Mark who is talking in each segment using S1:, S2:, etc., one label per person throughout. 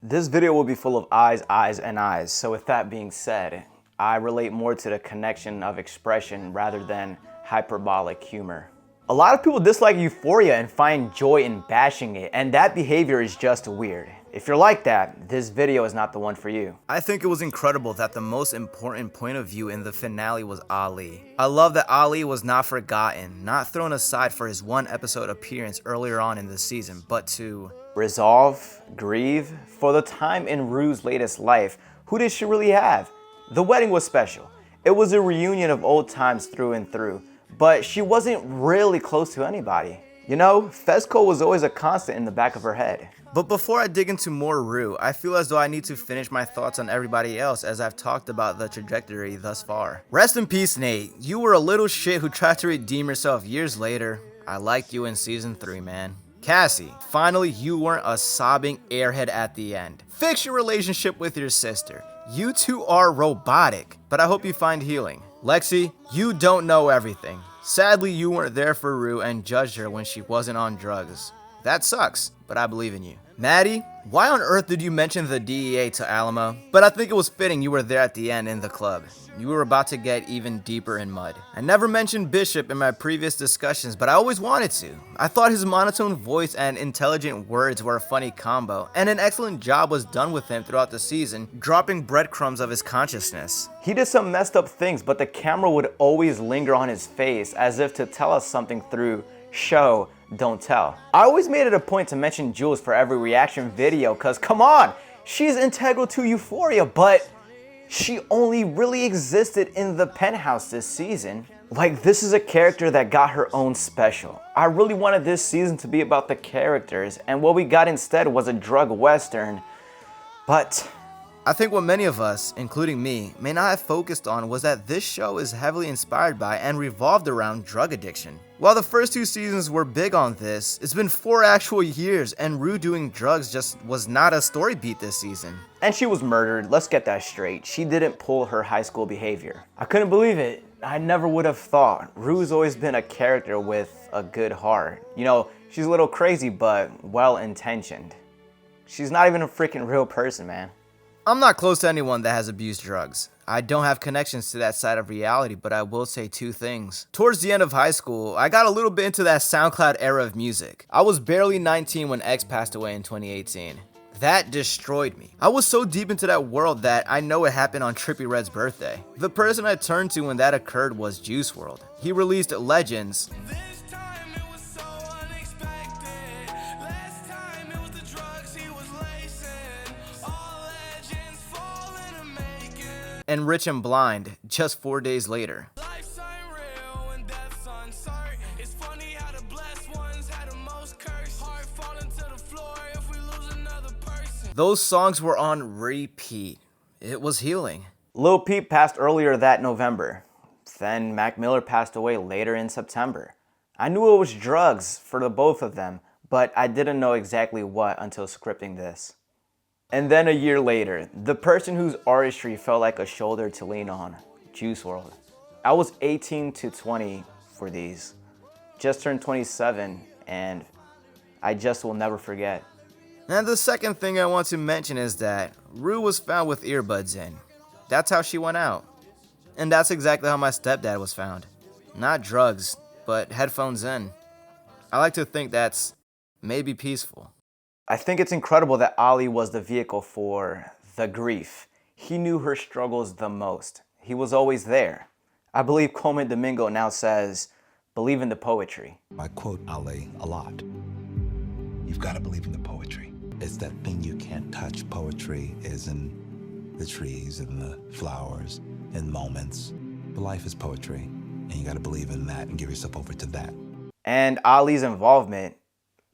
S1: This video will be full of eyes, and eyes. So with that being said, I relate more to the connection of expression rather than hyperbolic humor. A lot of people dislike Euphoria and find joy in bashing it, and that behavior is just weird. If you're like that, this video is not the one for you. I think it was incredible that the most important point of view in the finale was 𝙈𝙆. I love that 𝙈𝙆 was not forgotten, not thrown aside for his one episode appearance earlier on in the season, but to resolve, grieve. For the time in Rue's latest life, who did she really have? The wedding was special. It was a reunion of old times through and through, but she wasn't really close to anybody. You know, 𝙎𝙀𝙁𝙁𝙀𝙁 was always a constant in the back of her head. But before I dig into more Rue, I feel as though I need to finish my thoughts on everybody else as I've talked about the trajectory thus far. Rest in peace, Nate. You were a little shit who tried to redeem yourself years later. I liked you in season 3, man. Cassie, finally you weren't a sobbing airhead at the end. Fix your relationship with your sister. You two are robotic, but I hope you find healing. Lexi, you don't know everything. Sadly, you weren't there for Rue and judged her when she wasn't on drugs. That sucks, but I believe in you. Maddie, why on earth did you mention the DEA to 𝙈𝙆? But I think it was fitting you were there at the end in the club. You were about to get even deeper in mud. I never mentioned Bishop in my previous discussions, but I always wanted to. I thought his monotone voice and intelligent words were a funny combo, and an excellent job was done with him throughout the season, dropping breadcrumbs of his consciousness. He did some messed up things, but the camera would always linger on his face as if to tell us something through show, don't tell. I always made it a point to mention Jules for every reaction video, cause come on, she's integral to Euphoria, but she only really existed in the penthouse this season. Like, this is a character that got her own special. I really wanted this season to be about the characters, and what we got instead was a drug western, but I think what many of us, including me, may not have focused on was that this show is heavily inspired by and revolved around drug addiction. While the first 2 seasons were big on this, it's been 4 actual years and Rue doing drugs just was not a story beat this season. And she was murdered, let's get that straight. She didn't pull her high school behavior. I couldn't believe it. I never would have thought. Rue's always been a character with a good heart. You know, she's a little crazy but well-intentioned. She's not even a freaking real person, man. I'm not close to anyone that has abused drugs. I don't have connections to that side of reality, but I will say 2 things. Towards the end of high school, I got a little bit into that SoundCloud era of music. I was barely 19 when X passed away in 2018. That destroyed me. I was so deep into that world that I know it happened on Trippie Redd's birthday. The person I turned to when that occurred was Juice WRLD. He released Legends, and Rich and Blind just 4 days later. Those songs were on repeat. It was healing. Lil Peep passed earlier that November. Then Mac Miller passed away later in September. I knew it was drugs for the both of them, but I didn't know exactly what until scripting this. And then a year later, the person whose artistry felt like a shoulder to lean on, Juice WRLD. I was 18 to 20 for these. Just turned 27, and I just will never forget. And the second thing I want to mention is that Rue was found with earbuds in. That's how she went out. And that's exactly how my stepdad was found. Not drugs, but headphones in. I like to think that's maybe peaceful. I think it's incredible that 𝙈𝙆 was the vehicle for the grief. He knew her struggles the most. He was always there. I believe Coleman Domingo now says, believe in the poetry.
S2: I quote 𝙈𝙆 a lot. You've got to believe in the poetry. It's that thing you can't touch. Poetry is in the trees and the flowers and moments. But life is poetry, and you got to believe in that and give yourself over to that.
S1: And 𝙈𝙆's involvement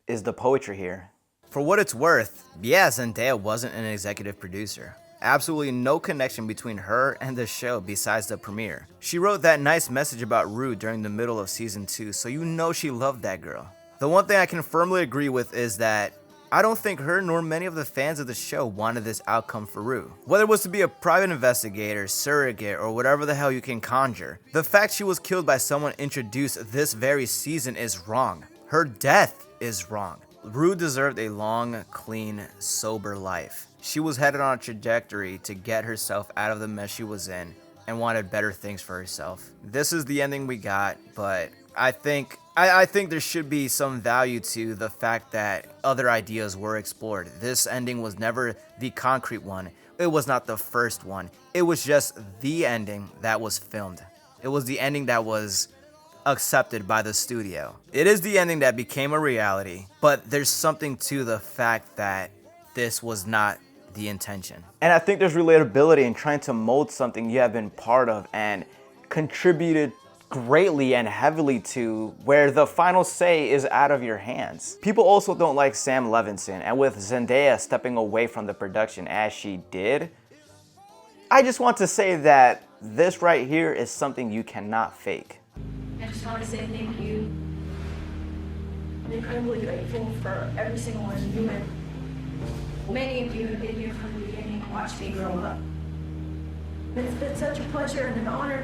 S1: is the poetry here. For what it's worth, yeah, Zendaya wasn't an executive producer. Absolutely no connection between her and the show besides the premiere. She wrote that nice message about Rue during the middle of season 2, so you know she loved that girl. The one thing I can firmly agree with is that I don't think her nor many of the fans of the show wanted this outcome for Rue. Whether it was to be a private investigator, surrogate, or whatever the hell you can conjure, the fact she was killed by someone introduced this very season is wrong. Her death is wrong. Rue deserved a long, clean, sober life. She was headed on a trajectory to get herself out of the mess she was in and wanted better things for herself. This is the ending we got, but I think there should be some value to the fact that other ideas were explored. This ending was never the concrete one. It was not the first one. It was just the ending that was filmed. It was the ending that was accepted by the studio. It is the ending that became a reality, but there's something to the fact that this was not the intention. And I think there's relatability in trying to mold something you have been part of and contributed greatly and heavily to, where the final say is out of your hands. People also don't like Sam Levinson, and with Zendaya stepping away from the production as she did, I just want to say that this right here is something you cannot fake.
S3: I just want to say thank you. I'm incredibly grateful for every single one of you, and many of you have been here from the beginning and watched me grow up. It's been such a pleasure and an honor.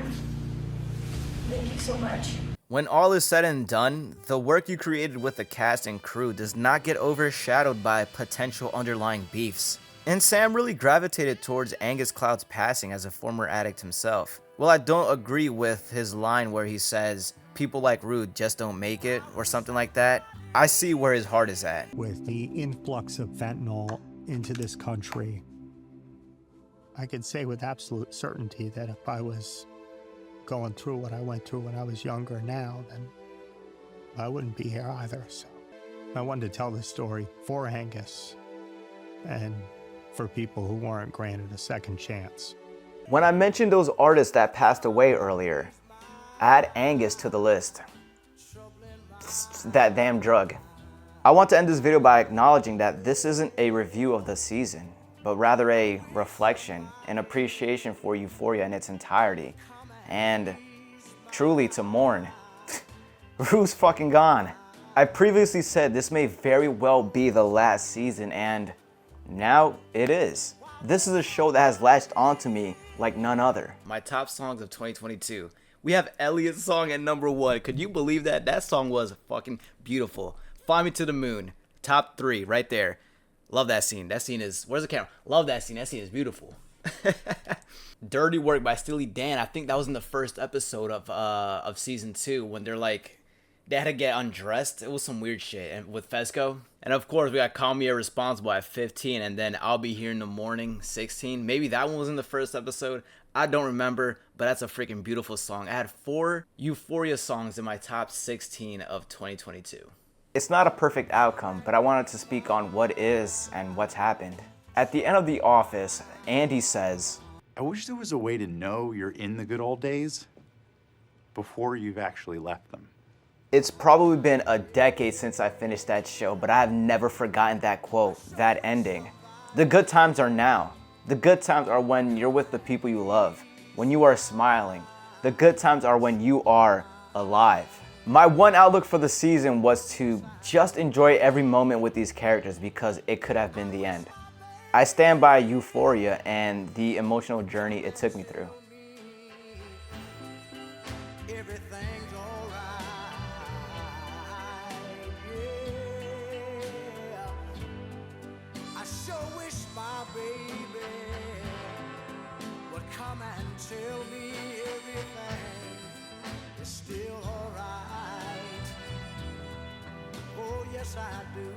S3: Thank you so much.
S1: When all is said and done, the work you created with the cast and crew does not get overshadowed by potential underlying beefs. And Sam really gravitated towards Angus Cloud's passing as a former addict himself. Well, I don't agree with his line where he says, people like Rude just don't make it, or something like that. I see where his heart is at.
S4: With the influx of fentanyl into this country, I can say with absolute certainty that if I was going through what I went through when I was younger now, then I wouldn't be here either. So I wanted to tell this story for Angus and for people who weren't granted a second chance.
S1: When I mentioned those artists that passed away earlier, add Angus to the list. That damn drug. I want to end this video by acknowledging that this isn't a review of the season, but rather a reflection and appreciation for Euphoria in its entirety. And truly to mourn. Rue's fucking gone. I previously said this may very well be the last season, and now it is. This is a show that has latched onto me like none other. My top songs of 2022. We have Elliot's song at number 1. Could you believe that? That song was fucking beautiful. Fly Me to the Moon. Top 3 right there. Love that scene. That scene is, where's the camera? Love that scene. That scene is beautiful. Dirty Work by Steely Dan. I think that was in the first episode of season 2 when they're like, they had to get undressed. It was some weird shit. And with Fesco. And of course we got Call Me Irresponsible at 15, and then I'll Be Here in the Morning 16. Maybe that one was in the first episode. I don't remember, but that's a freaking beautiful song. I had 4 Euphoria songs in my top 16 of 2022. It's not a perfect outcome, but I wanted to speak on what is and what's happened. At the end of The Office, Andy says,
S5: I wish there was a way to know you're in the good old days before you've actually left them.
S1: it's probably been a decade since I finished that show, but I have never forgotten that quote, that ending. The good times are now. The good times are when you're with the people you love, when you are smiling. The good times are when you are alive. My one outlook for the season was to just enjoy every moment with these characters because it could have been the end. I stand by Euphoria and the emotional journey it took me through.
S6: Everything's alright, yeah. I sure wish my baby would come and tell me everything is still alright. Oh yes I do.